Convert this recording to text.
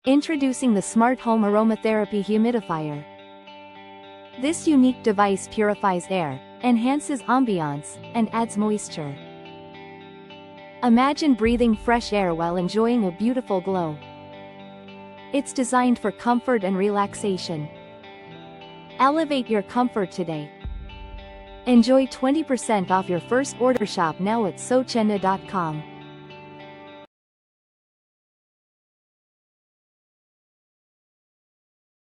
Introducing the Smart Home Aromatherapy Humidifier. This unique device purifies air, enhances ambiance, and adds moisture. Imagine breathing fresh air while enjoying a beautiful glow. It's designed for comfort and relaxation. Elevate your comfort today. Enjoy 20% off your first order. Shop now at sochenda.com.